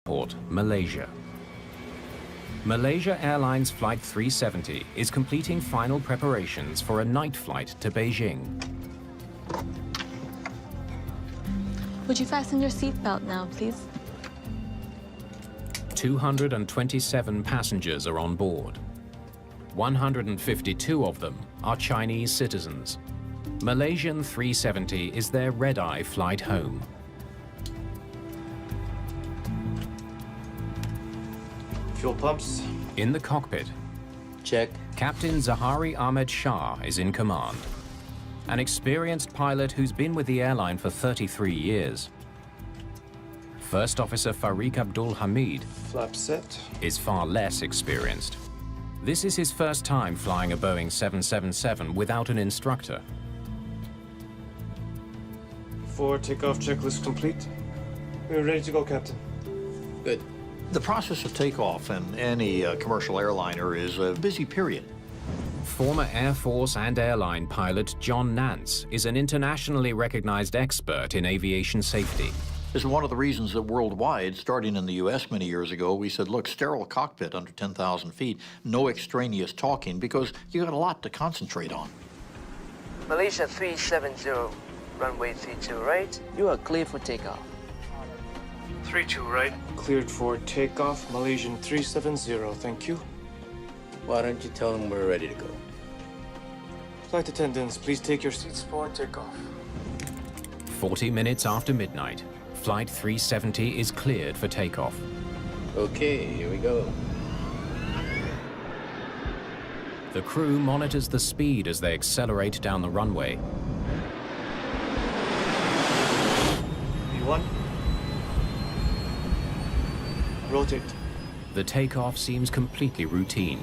Port, Malaysia. Malaysia Airlines Flight 370 is completing final preparations for a night flight to Beijing. Would you fasten your seatbelt now, please? 227 passengers are on board. 152 of them are Chinese citizens. Malaysian 370 is their red-eye flight home. Fuel pumps. In the cockpit, Check. Captain Zahari Ahmed Shah is in command. An experienced pilot who's been with the airline for 33 years. First Officer Farik Abdul Hamid Flap set. is far less experienced. This is his first time flying a Boeing 777 without an instructor. Forward takeoff checklist complete. We're ready to go, Captain. Good. The process of takeoff in any commercial airliner is a busy period. Former Air Force and airline pilot John Nance is an internationally recognized expert in aviation safety. This is one of the reasons that worldwide, starting in the US many years ago, we said, look, sterile cockpit under 10,000 feet, no extraneous talking, because you got a lot to concentrate on. Malaysia 370, runway 32 right. You are clear for takeoff. 32 right. Cleared for takeoff. Malaysian 370, thank you. Why don't you tell them we're ready to go? Flight attendants, please take your seats for takeoff. 40 minutes after midnight, Flight 370 is cleared for takeoff. Okay, here we go. The crew monitors the speed as they accelerate down the runway. V1. Rotate. The takeoff seems completely routine.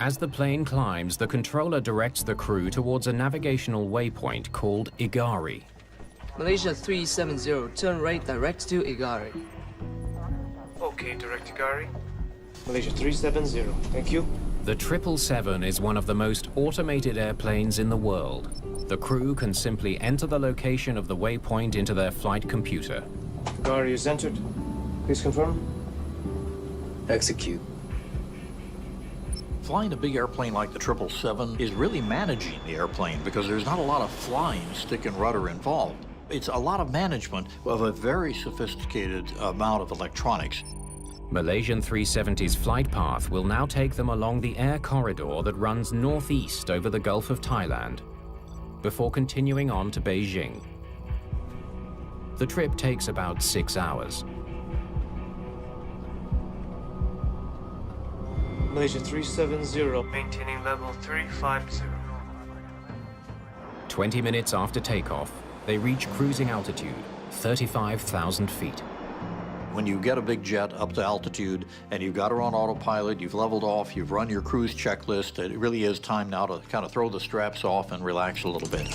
As the plane climbs, the controller directs the crew towards a navigational waypoint called Igari. Malaysia 370, turn right direct to Igari. Okay, direct Igari. Malaysia 370, thank you. The 777 is one of the most automated airplanes in the world. The crew can simply enter the location of the waypoint into their flight computer. Igari is entered. Please confirm. Execute. Flying a big airplane like the 777 is really managing the airplane because there's not a lot of flying stick and rudder involved. It's a lot of management of a very sophisticated amount of electronics. Malaysian 370's flight path will now take them along the air corridor that runs northeast over the Gulf of Thailand, before continuing on to Beijing. The trip takes about 6 hours. Malaysia 370, maintaining level 350. 20 minutes after takeoff, they reach cruising altitude, 35,000 feet. When you get a big jet up to altitude and you've got her on autopilot, you've leveled off, you've run your cruise checklist, it really is time now to kind of throw the straps off and relax a little bit.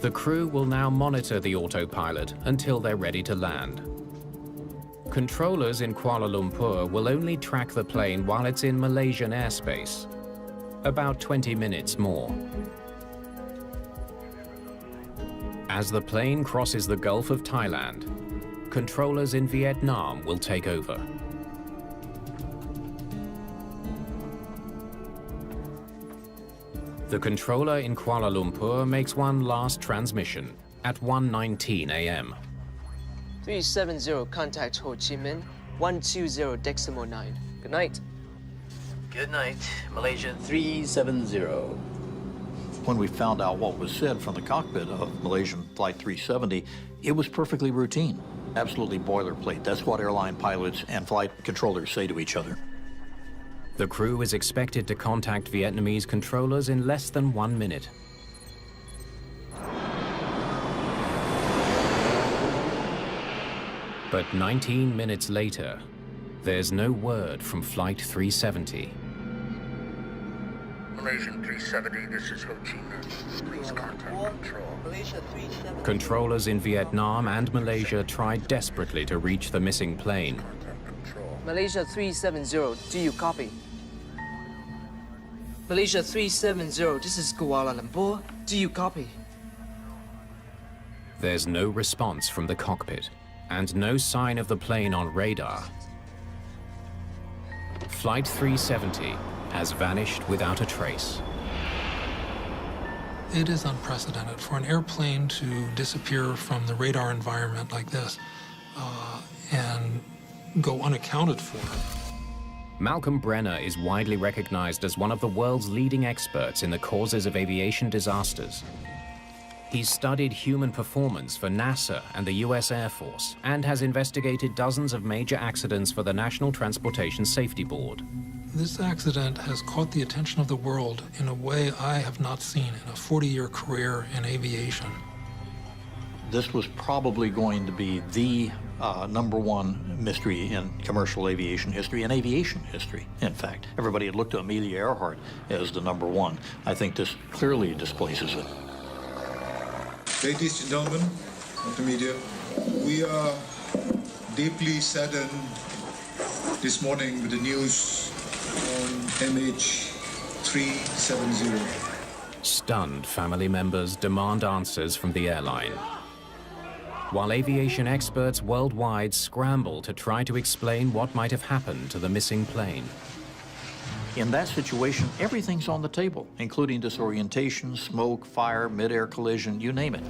The crew will now monitor the autopilot until they're ready to land. Controllers in Kuala Lumpur will only track the plane while it's in Malaysian airspace, about 20 minutes more. As the plane crosses the Gulf of Thailand, controllers in Vietnam will take over. The controller in Kuala Lumpur makes one last transmission at 1:19 a.m. 370, contact Ho Chi Minh, 120.9. Good night. Good night, Malaysia 370. When we found out what was said from the cockpit of Malaysian Flight 370, it was perfectly routine, absolutely boilerplate. That's what airline pilots and flight controllers say to each other. The crew is expected to contact Vietnamese controllers in less than 1 minute. But 19 minutes later, there's no word from Flight 370. Malaysian 370, this is Ho Chi Minh. Please contact control. Malaysia 370. Controllers in Vietnam and Malaysia tried desperately to reach the missing plane. Contact control. Malaysia 370, do you copy? Malaysia 370, this is Kuala Lumpur. Do you copy? There's no response from the cockpit, and no sign of the plane on radar. Flight 370 has vanished without a trace. It is unprecedented for an airplane to disappear from the radar environment like this and go unaccounted for. Malcolm Brenner is widely recognized as one of the world's leading experts in the causes of aviation disasters. He's studied human performance for NASA and the US Air Force and has investigated dozens of major accidents for the National Transportation Safety Board. This accident has caught the attention of the world in a way I have not seen in a 40-year career in aviation. This was probably going to be the #1 mystery in commercial aviation history, and aviation history, in fact. Everybody had looked to Amelia Earhart as the #1. I think this clearly displaces it. Ladies and gentlemen of the media, we are deeply saddened this morning with the news on MH370. Stunned family members demand answers from the airline, while aviation experts worldwide scramble to try to explain what might have happened to the missing plane. In that situation, everything's on the table, including disorientation, smoke, fire, mid-air collision, you name it.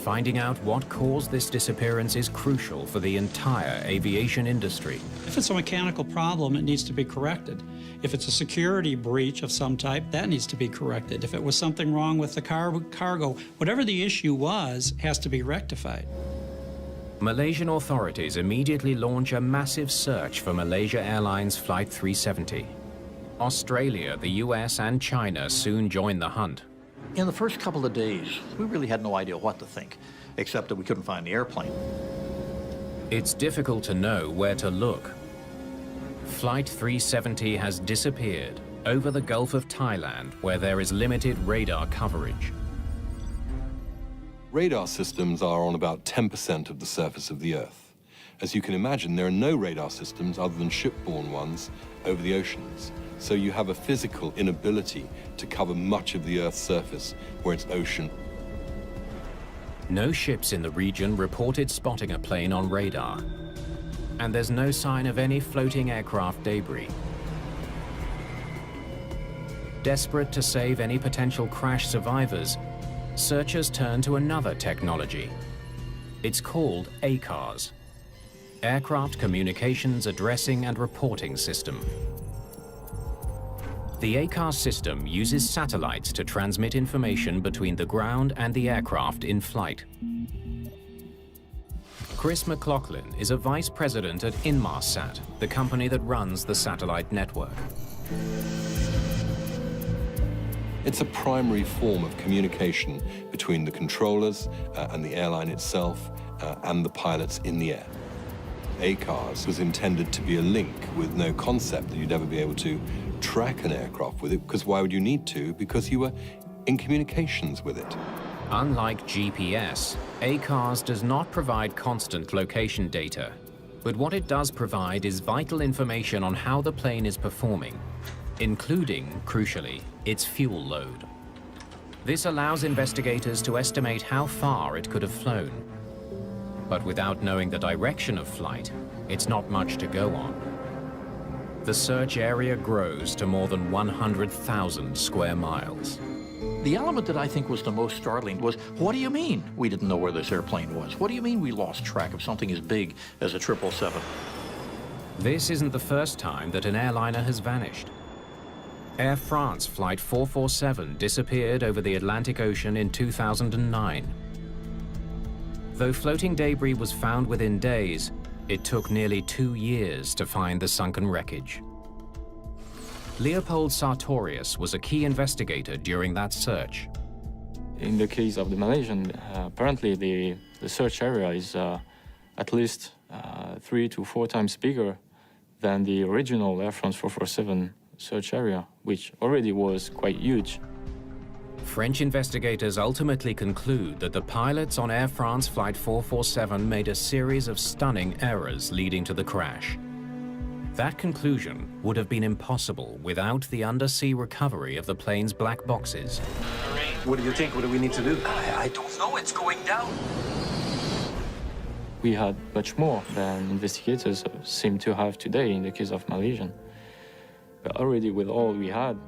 Finding out what caused this disappearance is crucial for the entire aviation industry. If it's a mechanical problem, it needs to be corrected. If it's a security breach of some type, that needs to be corrected. If it was something wrong with the cargo, whatever the issue was, has to be rectified. Malaysian authorities immediately launch a massive search for Malaysia Airlines Flight 370. Australia, the US, and China soon join the hunt. In the first couple of days, we really had no idea what to think, except that we couldn't find the airplane. It's difficult to know where to look. Flight 370 has disappeared over the Gulf of Thailand, where there is limited radar coverage. Radar systems are on about 10% of the surface of the Earth. As you can imagine, there are no radar systems other than shipborne ones over the oceans. So you have a physical inability to cover much of the Earth's surface where it's ocean. No ships in the region reported spotting a plane on radar, and there's no sign of any floating aircraft debris. Desperate to save any potential crash survivors, searchers turn to another technology. It's called ACARS, Aircraft Communications Addressing and Reporting System. The ACARS system uses satellites to transmit information between the ground and the aircraft in flight. Chris McLaughlin is a vice president at Inmarsat, the company that runs the satellite network. It's a primary form of communication between the controllers and the airline itself and the pilots in the air. ACARS was intended to be a link with no concept that you'd ever be able to track an aircraft with it, because why would you need to? Because you were in communications with it. Unlike GPS, ACARS does not provide constant location data, but what it does provide is vital information on how the plane is performing, including, crucially, its fuel load. This allows investigators to estimate how far it could have flown. But without knowing the direction of flight, it's not much to go on. The search area grows to more than 100,000 square miles. The element that I think was the most startling was, what do you mean we didn't know where this airplane was? What do you mean we lost track of something as big as a 777? This isn't the first time that an airliner has vanished. Air France Flight 447 disappeared over the Atlantic Ocean in 2009. Though floating debris was found within days, it took nearly 2 years to find the sunken wreckage. Leopold Sartorius was a key investigator during that search. In the case of the Malaysian, apparently the search area is at least 3 to 4 times bigger than the original Air France 447 search area, which already was quite huge. French investigators ultimately conclude that the pilots on Air France Flight 447 made a series of stunning errors leading to the crash. That conclusion would have been impossible without the undersea recovery of the plane's black boxes. What do you think? What do we need to do? I don't know. It's going down. We had much more than investigators seem to have today in the case of Malaysian. But already with all we had,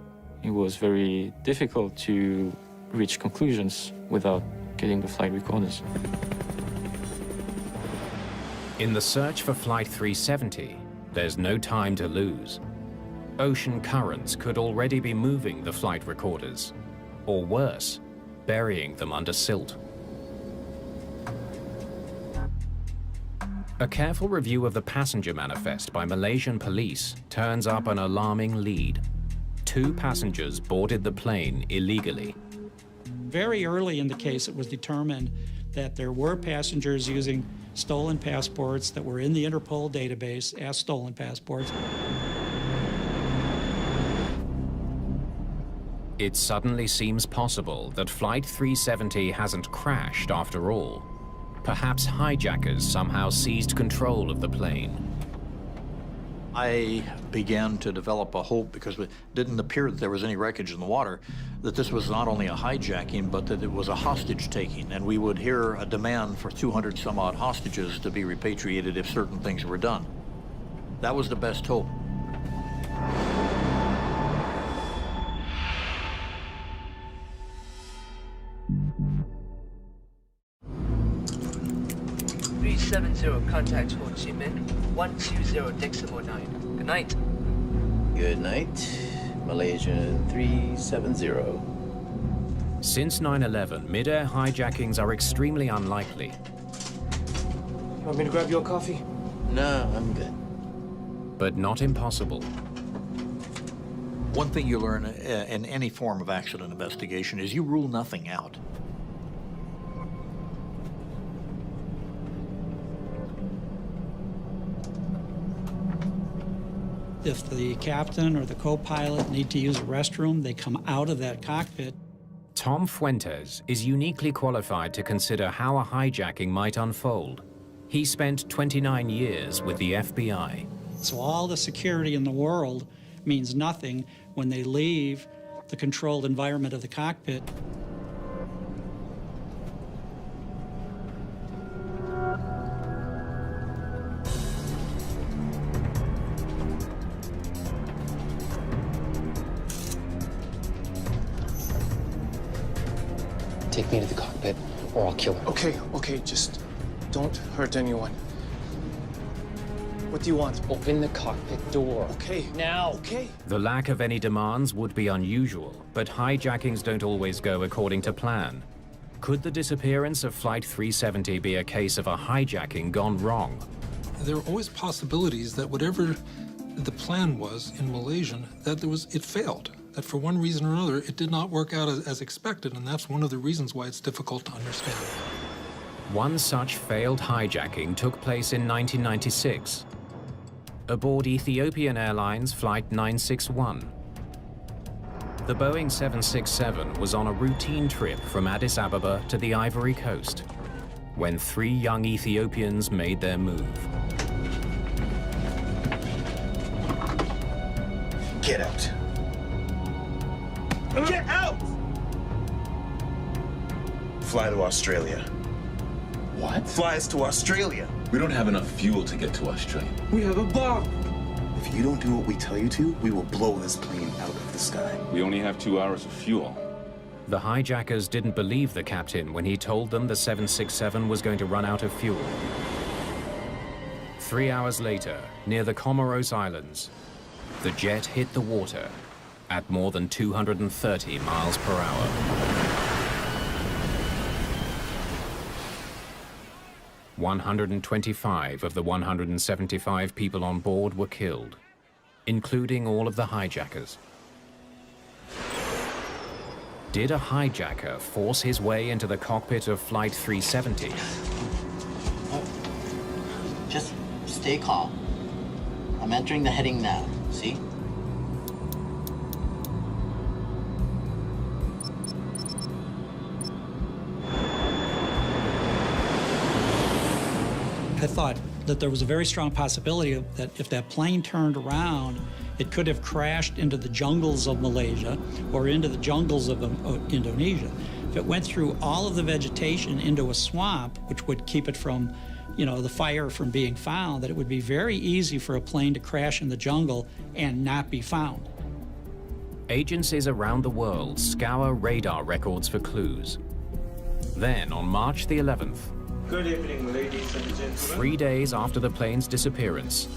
it was very difficult to reach conclusions without getting the flight recorders. In the search for Flight 370, there's no time to lose. Ocean currents could already be moving the flight recorders, or worse, burying them under silt. A careful review of the passenger manifest by Malaysian police turns up an alarming lead. 2 passengers boarded the plane illegally. Very early in the case, it was determined that there were passengers using stolen passports that were in the Interpol database as stolen passports. It suddenly seems possible that Flight 370 hasn't crashed after all. Perhaps hijackers somehow seized control of the plane. I began to develop a hope, because it didn't appear that there was any wreckage in the water, that this was not only a hijacking, but that it was a hostage-taking, and we would hear a demand for 200 some odd hostages to be repatriated if certain things were done. That was the best hope. Contact Ho Chi Minh 120.9. Good night. Good night, Malaysia 370. Since 9/11, mid-air hijackings are extremely unlikely. You want me to grab you a coffee? No, I'm good. But not impossible. One thing you learn in any form of accident investigation is you rule nothing out. If the captain or the co-pilot need to use a restroom, they come out of that cockpit. Tom Fuentes is uniquely qualified to consider how a hijacking might unfold. He spent 29 years with the FBI. So all the security in the world means nothing when they leave the controlled environment of the cockpit. Take me to the cockpit, or I'll kill her. Okay, just don't hurt anyone. What do you want? Open the cockpit door. Okay. Now. Okay. The lack of any demands would be unusual, but hijackings don't always go according to plan. Could the disappearance of Flight 370 be a case of a hijacking gone wrong? There are always possibilities that whatever the plan was in Malaysian, that it failed. That for one reason or another, it did not work out as expected, and that's one of the reasons why it's difficult to understand. One such failed hijacking took place in 1996. Aboard Ethiopian Airlines Flight 961. The Boeing 767 was on a routine trip from Addis Ababa to the Ivory Coast when 3 young Ethiopians made their move. Get out. Get out! Fly to Australia. What? Fly us to Australia. We don't have enough fuel to get to Australia. We have a bomb. If you don't do what we tell you to, we will blow this plane out of the sky. We only have 2 hours of fuel. The hijackers didn't believe the captain when he told them the 767 was going to run out of fuel. 3 hours later, near the Comoros Islands, the jet hit the water at more than 230 miles per hour. "125 of the 175 people on board were killed, including all of the hijackers. Did a hijacker force his way into the cockpit of Flight 370? Just stay calm. I'm entering the heading now, see? I thought, that there was a very strong possibility that if that plane turned around, it could have crashed into the jungles of Malaysia or into the jungles of Indonesia. If it went through all of the vegetation into a swamp, which would keep it from, the fire from being found, that it would be very easy for a plane to crash in the jungle and not be found. Agencies around the world scour radar records for clues. Then, on March the 11th, Good evening, ladies and gentlemen. 3 days after the plane's disappearance,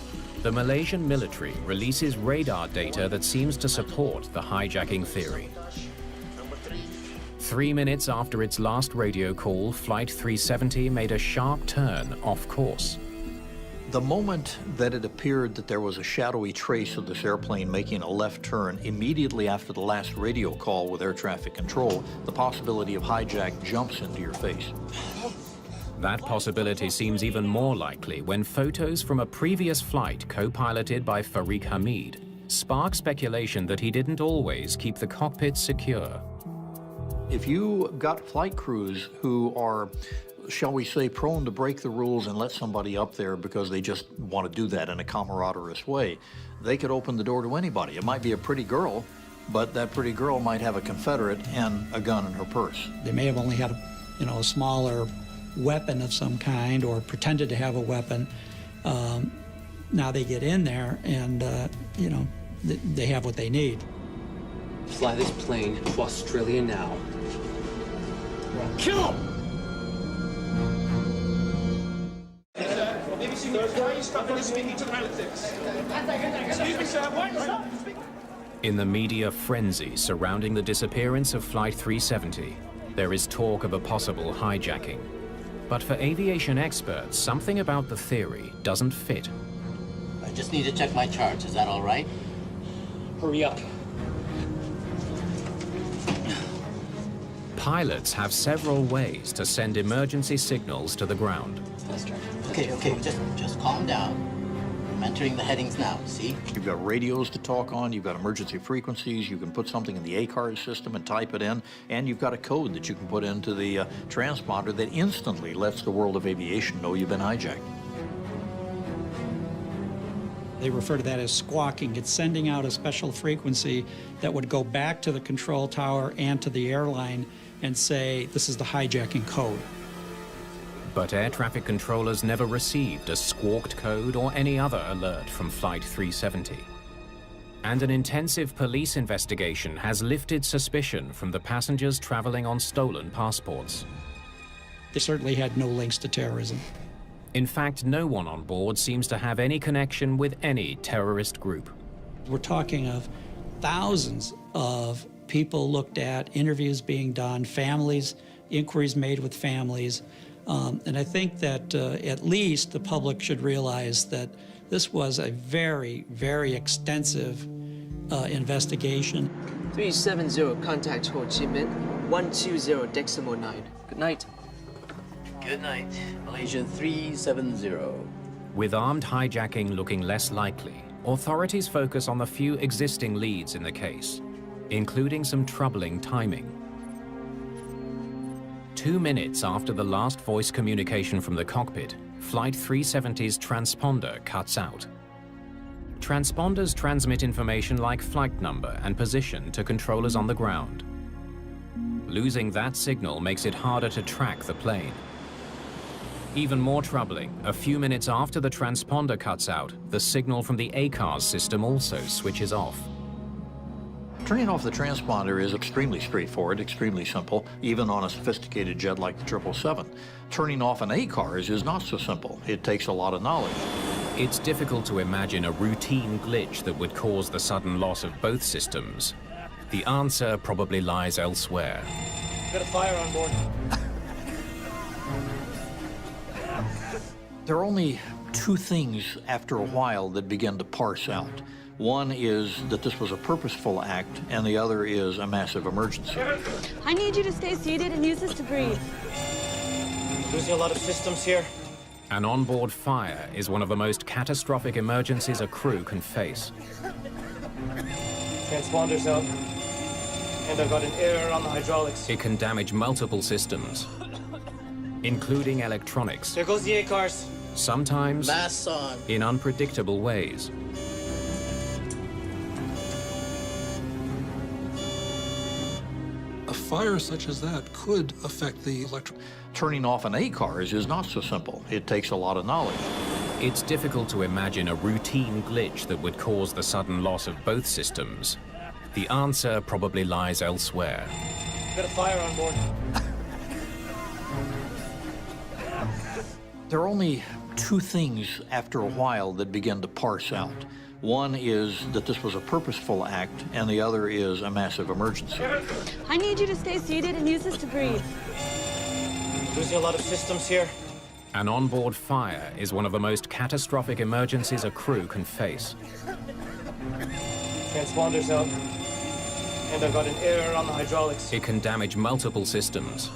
the Malaysian military releases radar data that seems to support the hijacking theory. 3 minutes after its last radio call, Flight 370 made a sharp turn off course. The moment that it appeared that there was a shadowy trace of this airplane making a left turn immediately after the last radio call with air traffic control, the possibility of hijack jumps into your face. That possibility seems even more likely when photos from a previous flight co-piloted by Farid Hamid spark speculation that he didn't always keep the cockpit secure. If you got flight crews who are, shall we say, prone to break the rules and let somebody up there because they just want to do that in a camaraderie way, they could open the door to anybody. It might be a pretty girl, but that pretty girl might have a Confederate and a gun in her purse. They may have only had a smaller weapon of some kind or pretended to have a weapon. Now they get in there and, they have what they need. Fly this plane to Australia now. Kill him! In the media frenzy surrounding the disappearance of Flight 370, there is talk of a possible hijacking. But for aviation experts, something about the theory doesn't fit. I just need to check my charts. Is that all right? Hurry up. Pilots have several ways to send emergency signals to the ground. Okay, just calm down. I'm entering the headings now, see? You've got radios to talk on, you've got emergency frequencies, you can put something in the ACARS system and type it in, and you've got a code that you can put into the transponder that instantly lets the world of aviation know you've been hijacked. They refer to that as squawking. It's sending out a special frequency that would go back to the control tower and to the airline and say, this is the hijacking code. But air traffic controllers never received a squawked code or any other alert from Flight 370. And an intensive police investigation has lifted suspicion from the passengers traveling on stolen passports. They certainly had no links to terrorism. In fact, no one on board seems to have any connection with any terrorist group. We're talking of thousands of people looked at, interviews being done, families, inquiries made with families. And I think that at least the public should realize that this was a very, very extensive investigation. 370, contact Ho Chi Minh, 120.9. Good night. Good night, Malaysia 370. With armed hijacking looking less likely, authorities focus on the few existing leads in the case, including some troubling timing. 2 minutes after the last voice communication from the cockpit, Flight 370's transponder cuts out. Transponders transmit information like flight number and position to controllers on the ground. Losing that signal makes it harder to track the plane. Even more troubling, a few minutes after the transponder cuts out, the signal from the ACARS system also switches off. Turning off the transponder is extremely straightforward, extremely simple, even on a sophisticated jet like the 777. Turning off an ACARS is not so simple. It takes a lot of knowledge. It's difficult to imagine a routine glitch that would cause the sudden loss of both systems. The answer probably lies elsewhere. Got a fire on board. There are only two things after a while that begin to parse out. One is that this was a purposeful act, and the other is a massive emergency. I need you to stay seated and use this to breathe. Losing a lot of systems here. An onboard fire is one of the most catastrophic emergencies a crew can face. Transponder's out. And I've got an error on the hydraulics. It can damage multiple systems, including electronics. There goes the ACARS. sometimes Masks on. in unpredictable ways. A fire such as that could affect the electric. Turning off an ACARS is not so simple. It takes a lot of knowledge. It's difficult to imagine a routine glitch that would cause the sudden loss of both systems. The answer probably lies elsewhere. Got a fire on board. There are only two things after a while that begin to parse out. One is that this was a purposeful act, and the other is a massive emergency. I need you to stay seated and use this to breathe. Losing a lot of systems here. An onboard fire is one of the most catastrophic emergencies a crew can face. Transponder's out. And I've got an error on the hydraulics. It can damage multiple systems,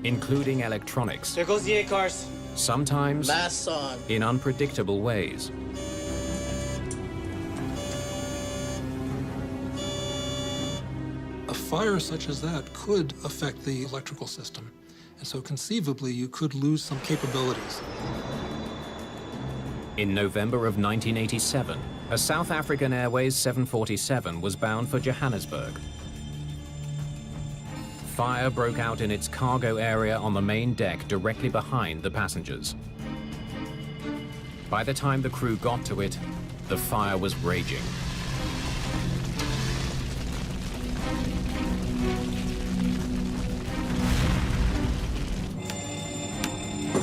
including electronics. There goes the ACARS. Sometimes Masks on. in unpredictable ways. A fire such as that could affect the electrical system. And so conceivably, you could lose some capabilities. In November of 1987, a South African Airways 747 was bound for Johannesburg. Fire broke out in its cargo area on the main deck directly behind the passengers. By the time the crew got to it, the fire was raging.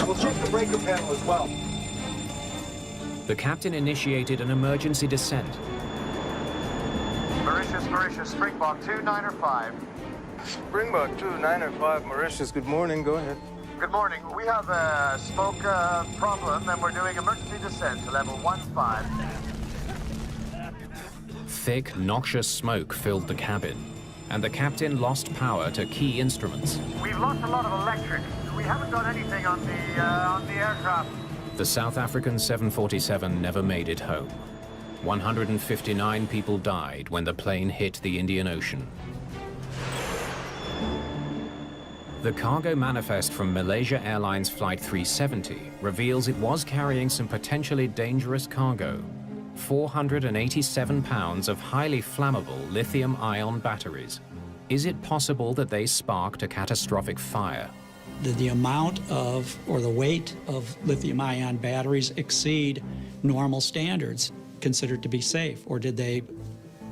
We'll check the breaker panel as well. The captain initiated an emergency descent. Mauritius, Springbok 2, 9 or 5. Springbok 2, 9 or 5, Mauritius. Good morning, go ahead. Good morning. We have a smoke problem and we're doing emergency descent to level 15. Thick, noxious smoke filled the cabin, and the captain lost power to key instruments. We've lost a lot of electric. We haven't done anything on the aircraft. The South African 747 never made it home. 159 people died when the plane hit the Indian Ocean. The cargo manifest from Malaysia Airlines Flight 370 reveals it was carrying some potentially dangerous cargo. 487 pounds of highly flammable lithium-ion batteries. Is it possible that they sparked a catastrophic fire? Did the amount of, or the weight of lithium-ion batteries exceed normal standards considered to be safe? Or did they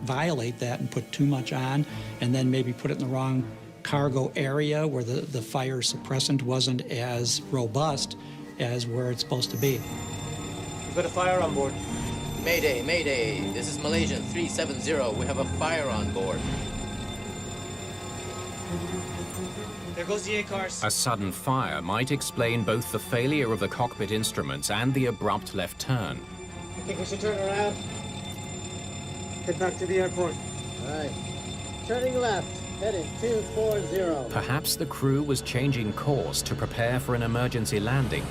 violate that and put too much on and then maybe put it in the wrong cargo area where the fire suppressant wasn't as robust as where it's supposed to be? We've got a fire on board. Mayday, Mayday. This is Malaysian 370. We have a fire on board. There goes the ACARS. A sudden fire might explain both the failure of the cockpit instruments and the abrupt left turn. I think we should turn around. Head back to the airport. All right. Turning left, heading 240. Perhaps the crew was changing course to prepare for an emergency landing.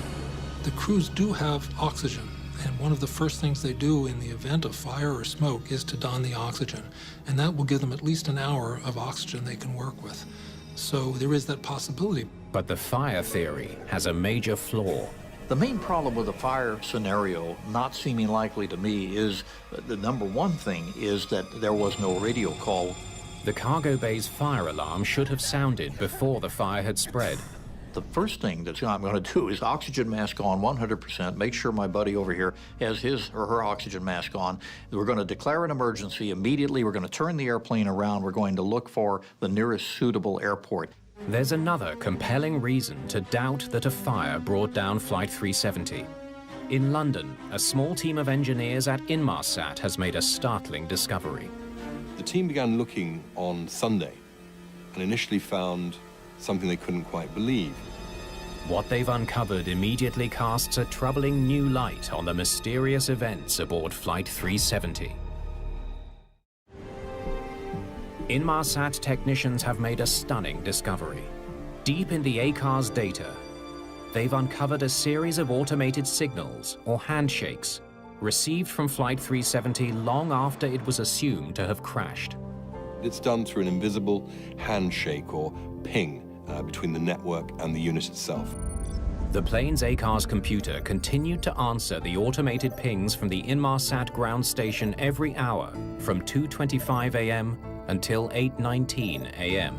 The crews do have oxygen, and one of the first things they do in the event of fire or smoke is to don the oxygen, and that will give them at least an hour of oxygen they can work with. So there is that possibility. But the fire theory has a major flaw. The main problem with the fire scenario, not seeming likely to me, is the number one thing is that there was no radio call. The cargo bay's fire alarm should have sounded before the fire had spread. The first thing that I'm going to do is oxygen mask on 100%, make sure my buddy over here has his or her oxygen mask on. We're going to declare an emergency immediately. We're going to turn the airplane around. We're going to look for the nearest suitable airport. There's another compelling reason to doubt that a fire brought down Flight 370. In London, a small team of engineers at Inmarsat has made a startling discovery. The team began looking on Sunday and initially found something they couldn't quite believe. What they've uncovered immediately casts a troubling new light on the mysterious events aboard Flight 370. Inmarsat technicians have made a stunning discovery. Deep in the ACARS data, they've uncovered a series of automated signals, or handshakes, received from Flight 370 long after it was assumed to have crashed. It's done through an invisible handshake or ping between the network and the unit itself. The plane's ACARS computer continued to answer the automated pings from the Inmarsat ground station every hour from 2:25 a.m. until 8:19 a.m.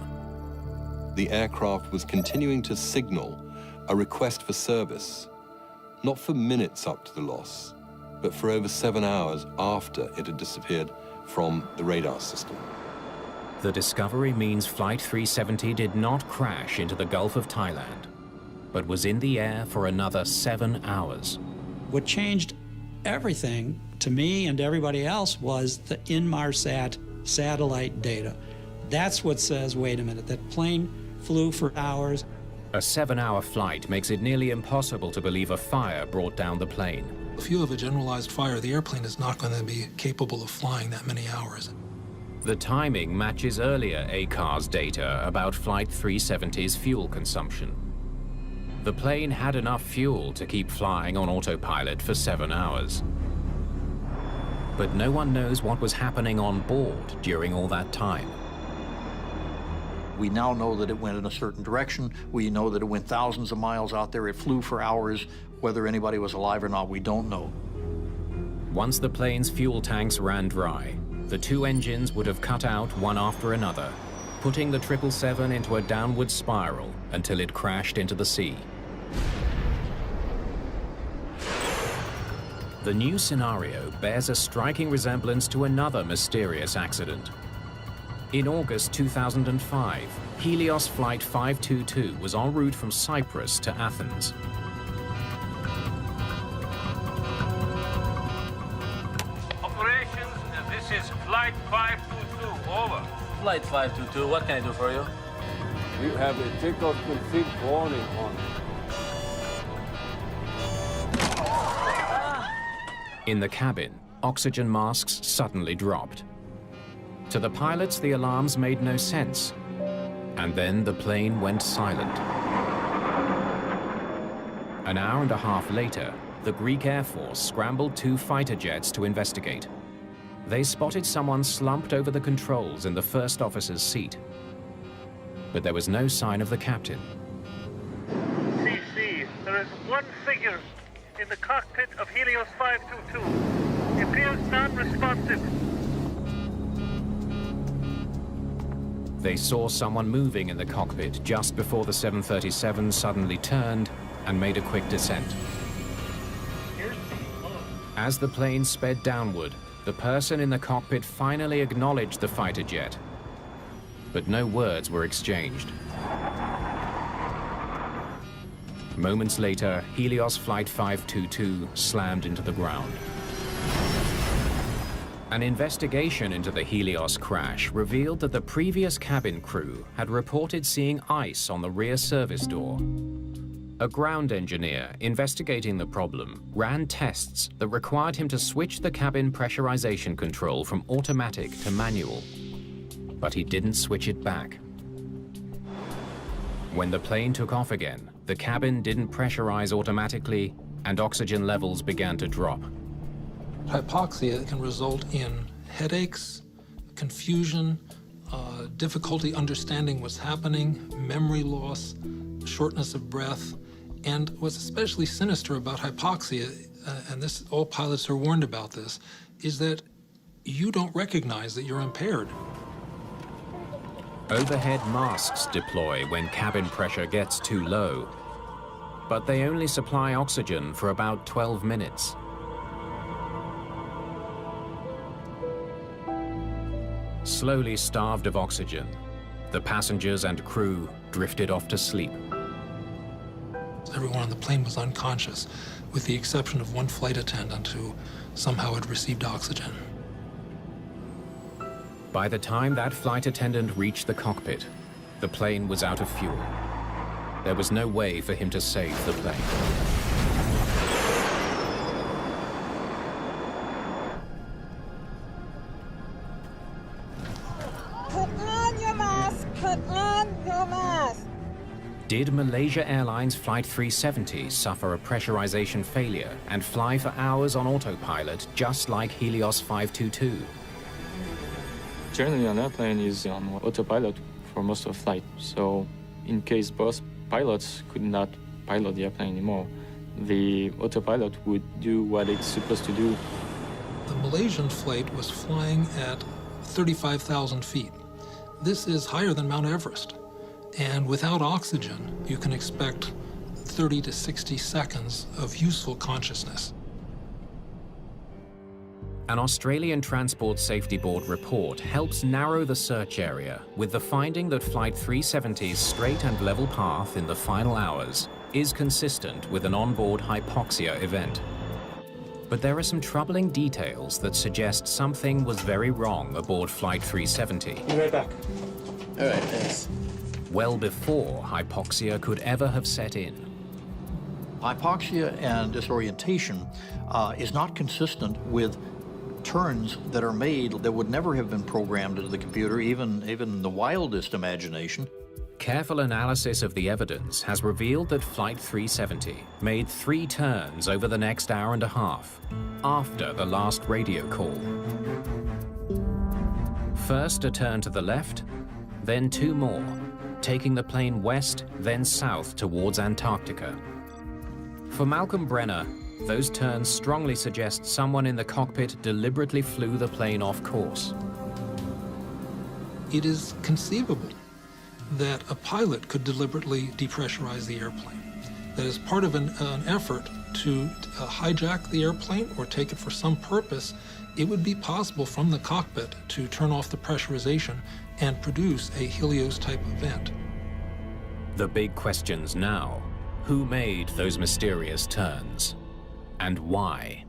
The aircraft was continuing to signal a request for service, not for minutes up to the loss, but for over 7 hours after it had disappeared from the radar system. The discovery means Flight 370 did not crash into the Gulf of Thailand, but was in the air for another 7 hours. What changed everything to me and everybody else was the Inmarsat satellite data. That's what says, wait a minute, that plane flew for hours. A 7-hour flight makes it nearly impossible to believe a fire brought down the plane. If you have a generalized fire, the airplane is not going to be capable of flying that many hours. The timing matches earlier ACARS data about Flight 370's fuel consumption. The plane had enough fuel to keep flying on autopilot for 7 hours. But no one knows what was happening on board during all that time. We now know that it went in a certain direction. We know that it went thousands of miles out there. It flew for hours. Whether anybody was alive or not, we don't know. Once the plane's fuel tanks ran dry, the two engines would have cut out one after another, putting the 777 into a downward spiral until it crashed into the sea. The new scenario bears a striking resemblance to another mysterious accident. In August 2005, Helios Flight 522 was en route from Cyprus to Athens. Operations, this is Flight 522, over. Flight 522, what can I do for you? We have a takeoff config warning on. In the cabin, oxygen masks suddenly dropped. To the pilots, the alarms made no sense. And then the plane went silent. An hour and a half later, the Greek Air Force scrambled 2 fighter jets to investigate. They spotted someone slumped over the controls in the first officer's seat. But there was no sign of the captain. CC, there is one figure in the cockpit of Helios 522. He appears non-responsive. They saw someone moving in the cockpit just before the 737 suddenly turned and made a quick descent. As the plane sped downward, the person in the cockpit finally acknowledged the fighter jet, but no words were exchanged. Moments later, Helios Flight 522 slammed into the ground. An investigation into the Helios crash revealed that the previous cabin crew had reported seeing ice on the rear service door. A ground engineer investigating the problem ran tests that required him to switch the cabin pressurization control from automatic to manual, but he didn't switch it back. When the plane took off again, the cabin didn't pressurize automatically and oxygen levels began to drop. Hypoxia can result in headaches, confusion, difficulty understanding what's happening, memory loss, shortness of breath. And what's especially sinister about hypoxia, and this, all pilots are warned about this, is that you don't recognize that you're impaired. Overhead masks deploy when cabin pressure gets too low, but they only supply oxygen for about 12 minutes. Slowly starved of oxygen, the passengers and crew drifted off to sleep. Everyone on the plane was unconscious, with the exception of one flight attendant who somehow had received oxygen. By the time that flight attendant reached the cockpit, the plane was out of fuel. There was no way for him to save the plane. Put on your mask! Put on your mask! Did Malaysia Airlines Flight 370 suffer a pressurization failure and fly for hours on autopilot just like Helios 522? Generally, an airplane is on autopilot for most of the flight. So in case both pilots could not pilot the airplane anymore. The autopilot would do what it's supposed to do. The Malaysian flight was flying at 35,000 feet. This is higher than Mount Everest. And without oxygen, you can expect 30 to 60 seconds of useful consciousness. An Australian Transport Safety Board report helps narrow the search area with the finding that Flight 370's straight and level path in the final hours is consistent with an onboard hypoxia event. But there are some troubling details that suggest something was very wrong aboard Flight 370. Be right back. All right, thanks. Well before hypoxia could ever have set in. Hypoxia and disorientation is not consistent with turns that are made that would never have been programmed into the computer, even the wildest imagination. Careful analysis of the evidence has revealed that Flight 370 made 3 turns over the next hour and a half after the last radio call. First a turn to the left, then 2 more, taking the plane west, then south towards Antarctica. For Malcolm Brenner, those turns strongly suggest someone in the cockpit deliberately flew the plane off course. It is conceivable that a pilot could deliberately depressurize the airplane. That as part of an effort to hijack the airplane or take it for some purpose, it would be possible from the cockpit to turn off the pressurization and produce a Helios-type event. The big questions now: who made those mysterious turns? And why?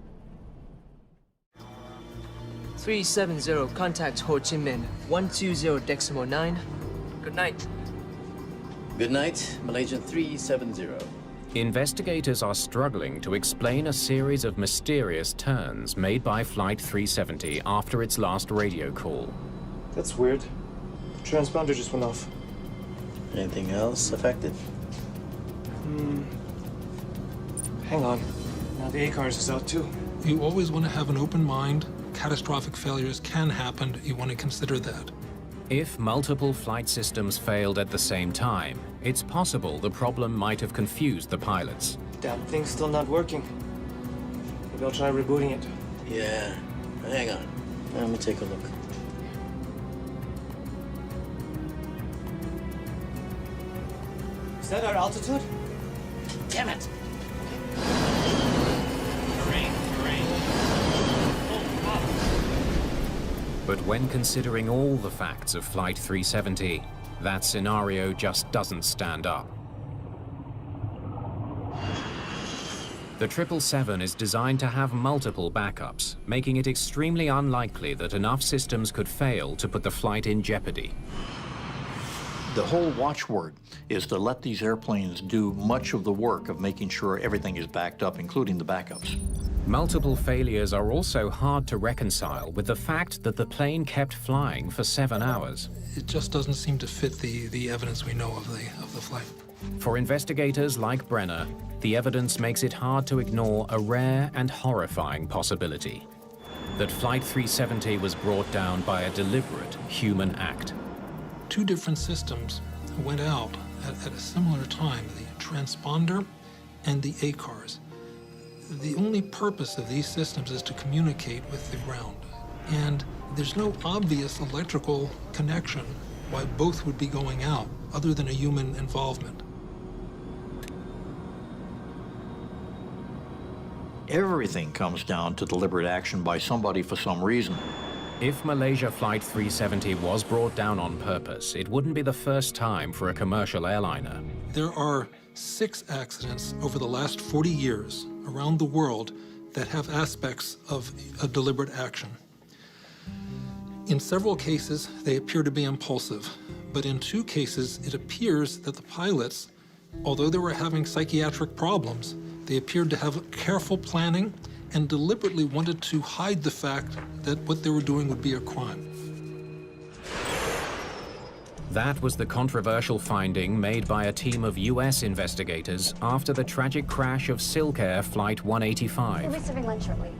370, contact Ho Chi Minh, 120.9. Good night. Good night, Malaysian 370. Investigators are struggling to explain a series of mysterious turns made by Flight 370 after its last radio call. That's weird. The transponder just went off. Anything else affected? Hang on. Now the ACARS is out too. You always want to have an open mind. Catastrophic failures can happen. You want to consider that. If multiple flight systems failed at the same time, it's possible the problem might have confused the pilots. Damn thing's still not working. Maybe I'll try rebooting it. Yeah. Hang on. Let me take a look. Is that our altitude? Damn it! But when considering all the facts of Flight 370, that scenario just doesn't stand up. The 777 is designed to have multiple backups, making it extremely unlikely that enough systems could fail to put the flight in jeopardy. The whole watchword is to let these airplanes do much of the work of making sure everything is backed up, including the backups. Multiple failures are also hard to reconcile with the fact that the plane kept flying for 7 hours. It just doesn't seem to fit the evidence we know of the flight. For investigators like Brenner, the evidence makes it hard to ignore a rare and horrifying possibility: that Flight 370 was brought down by a deliberate human act. 2 different systems went out at a similar time, the transponder and the ACARS. The only purpose of these systems is to communicate with the ground. And there's no obvious electrical connection why both would be going out, other than a human involvement. Everything comes down to deliberate action by somebody for some reason. If Malaysia Flight 370 was brought down on purpose, it wouldn't be the first time for a commercial airliner. There are 6 accidents over the last 40 years around the world that have aspects of a deliberate action. In several cases, they appear to be impulsive, but in 2 cases, it appears that the pilots, although they were having psychiatric problems, they appeared to have careful planning and deliberately wanted to hide the fact that what they were doing would be a crime. That was the controversial finding made by a team of US investigators after the tragic crash of Silk Air Flight 185. We'll be serving lunch shortly.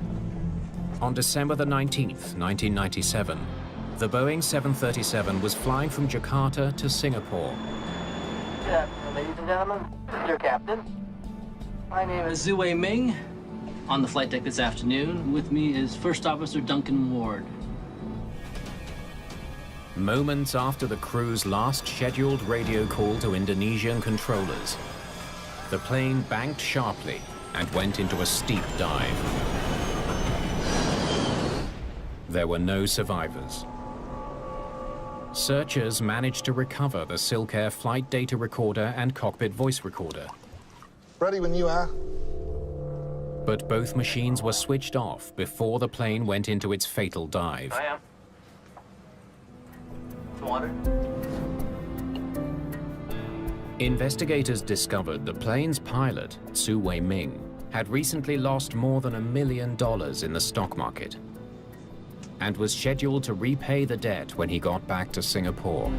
On December the 19th, 1997, the Boeing 737 was flying from Jakarta to Singapore. Good afternoon, ladies and gentlemen. This is your captain. My name is Zhuwei Ming. On the flight deck this afternoon, with me is First Officer Duncan Ward. Moments after the crew's last scheduled radio call to Indonesian controllers, the plane banked sharply and went into a steep dive. There were no survivors. Searchers managed to recover the Silk Air flight data recorder and cockpit voice recorder. Ready when you are. But both machines were switched off before the plane went into its fatal dive. I am. Water. Investigators discovered the plane's pilot, Zhuwei Ming, had recently lost more than $1 million in the stock market and was scheduled to repay the debt when he got back to Singapore.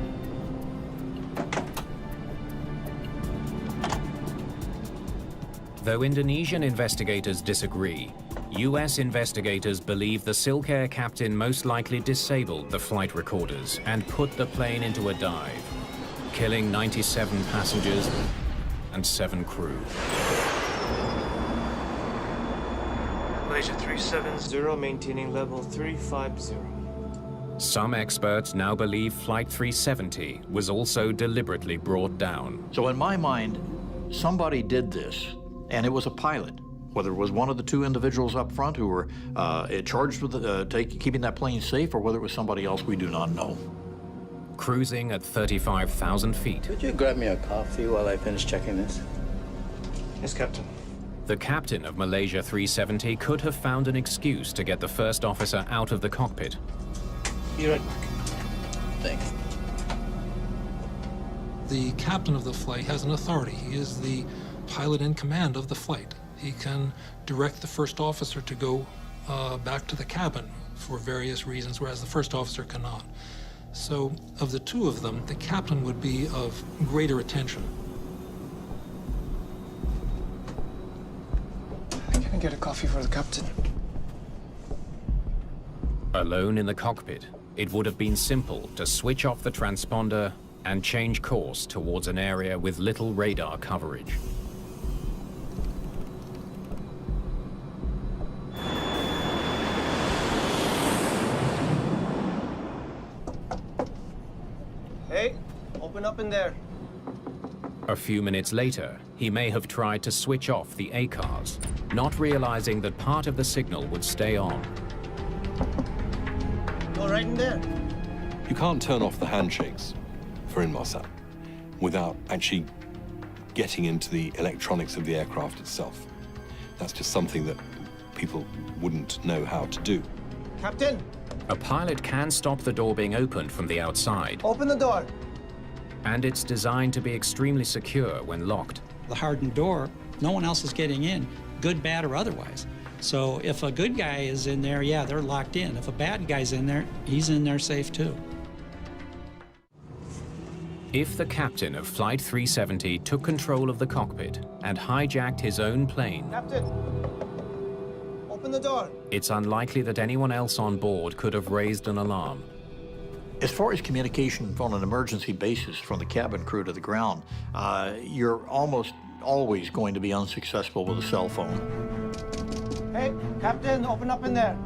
Though Indonesian investigators disagree, US investigators believe the Silk Air captain most likely disabled the flight recorders and put the plane into a dive, killing 97 passengers and 7 crew. Malaysia 370, maintaining level 350. Some experts now believe Flight 370 was also deliberately brought down. So in my mind, somebody did this, and it was a pilot. Whether it was one of the 2 individuals up front who were charged with keeping that plane safe, or whether it was somebody else, we do not know. Cruising at 35,000 feet. Could you grab me a coffee while I finish checking this? Yes, Captain. The captain of Malaysia 370 could have found an excuse to get the first officer out of the cockpit. Be right back. Thanks. The captain of the flight has an authority. He is the pilot in command of the flight. He can direct the first officer to go back to the cabin for various reasons, whereas the first officer cannot. So, of the 2 of them, the captain would be of greater attention. Can I get a coffee for the captain? Alone in the cockpit, it would have been simple to switch off the transponder and change course towards an area with little radar coverage. Hey, open up in there. A few minutes later, he may have tried to switch off the ACARS, not realizing that part of the signal would stay on. Go right in there. You can't turn off the handshakes for Inmarsat without actually getting into the electronics of the aircraft itself. That's just something that people wouldn't know how to do. Captain, A pilot can stop the door being opened from the outside, open the door. and it's designed to be extremely secure when locked. The hardened door, no one else is getting in, good, bad, or otherwise. So if a good guy is in there, yeah, they're locked in. If a bad guy's in there, he's in there safe too. If the captain of Flight 370 took control of the cockpit and hijacked his own plane, Captain, open the door. it's unlikely that anyone else on board could have raised an alarm. As far as communication on an emergency basis from the cabin crew to the ground, you're almost always going to be unsuccessful with a cell phone. Hey, Captain, open up in there.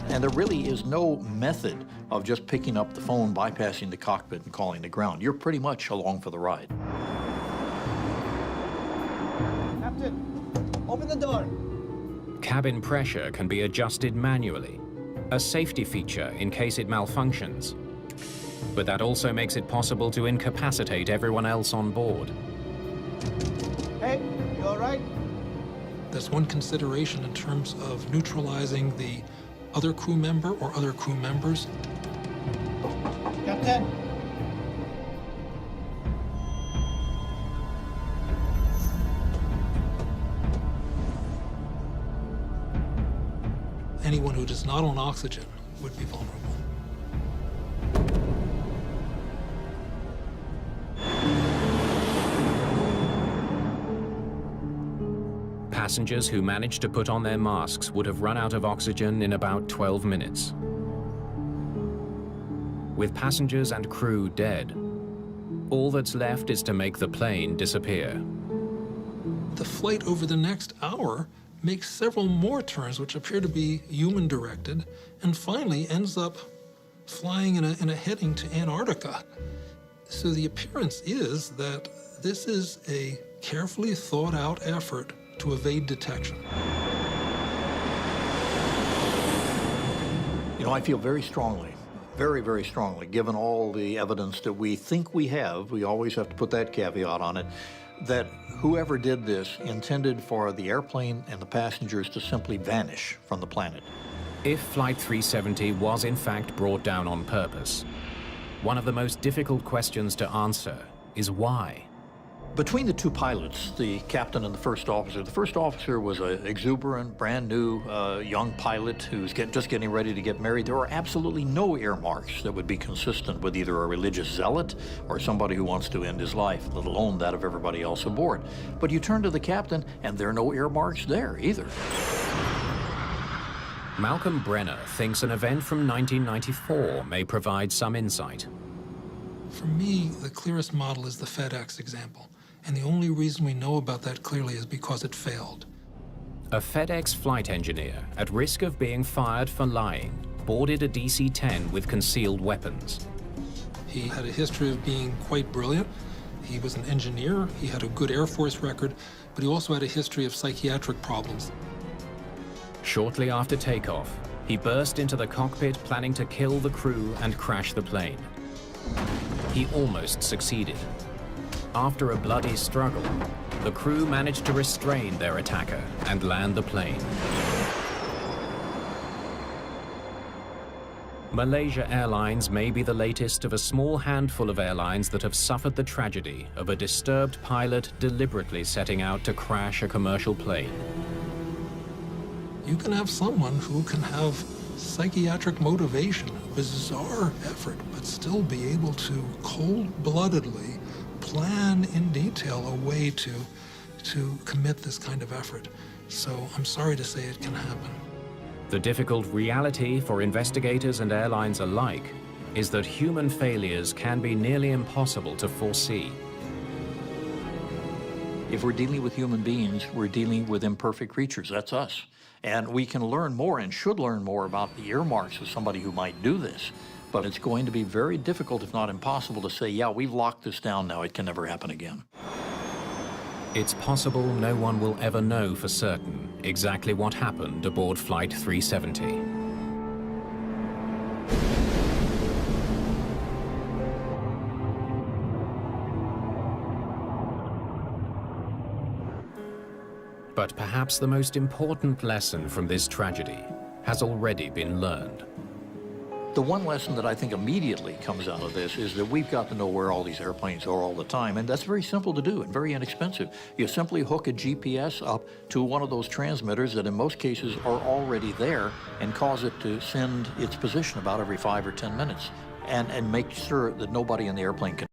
And there really is no method of just picking up the phone, bypassing the cockpit, and calling the ground. You're pretty much along for the ride. Captain, open the door. Cabin pressure can be adjusted manually, a safety feature in case it malfunctions. But that also makes it possible to incapacitate everyone else on board. Hey, you all right? That's one consideration in terms of neutralizing the other crew member or other crew members. Captain. Anyone who is not on oxygen would be vulnerable. Passengers who managed to put on their masks would have run out of oxygen in about 12 minutes. With passengers and crew dead, all that's left is to make the plane disappear. the flight over the next hour makes several more turns which appear to be human-directed, and finally ends up flying in a heading to Antarctica. So the appearance is that this is a carefully thought-out effort to evade detection. You know, I feel very strongly, very, very strongly, given all the evidence that we think we have, we always have to put that caveat on it, that whoever did this intended for the airplane and the passengers to simply vanish from the planet. If Flight 370 was in fact brought down on purpose, one of the most difficult questions to answer is why. Between the two pilots, the captain and the first officer was an exuberant, brand new young pilot who's just getting ready to get married. There were absolutely no earmarks that would be consistent with either a religious zealot or somebody who wants to end his life, let alone that of everybody else aboard. But you turn to the captain, and there are no earmarks there either. Malcolm Brenner thinks an event from 1994 may provide some insight. For me, the clearest model is the FedEx example. And the only reason we know about that clearly is because it failed. A FedEx flight engineer, at risk of being fired for lying, boarded a DC-10 with concealed weapons. He had a history of being quite brilliant. He was an engineer, he had a good Air Force record, but he also had a history of psychiatric problems. Shortly after takeoff, he burst into the cockpit planning to kill the crew and crash the plane. He almost succeeded. After a bloody struggle, the crew managed to restrain their attacker and land the plane. Malaysia Airlines may be the latest of a small handful of airlines that have suffered the tragedy of a disturbed pilot deliberately setting out to crash a commercial plane. You can have someone who can have psychiatric motivation, a bizarre effort, but still be able to cold-bloodedly plan in detail a way to commit this kind of effort. So I'm sorry to say it can happen. The difficult reality for investigators and airlines alike is that human failures can be nearly impossible to foresee. If we're dealing with human beings, we're dealing with imperfect creatures. That's us. And we can learn more and should learn more about the earmarks of somebody who might do this. But it's going to be very difficult, if not impossible, to say, yeah, we've locked this down now, it can never happen again. It's possible no one will ever know for certain exactly what happened aboard Flight 370. But perhaps the most important lesson from this tragedy has already been learned. The one lesson that I think immediately comes out of this is that we've got to know where all these airplanes are all the time, and that's very simple to do and very inexpensive. You simply hook a GPS up to one of those transmitters that in most cases are already there and cause it to send its position about every 5 or 10 minutes and make sure that nobody in the airplane can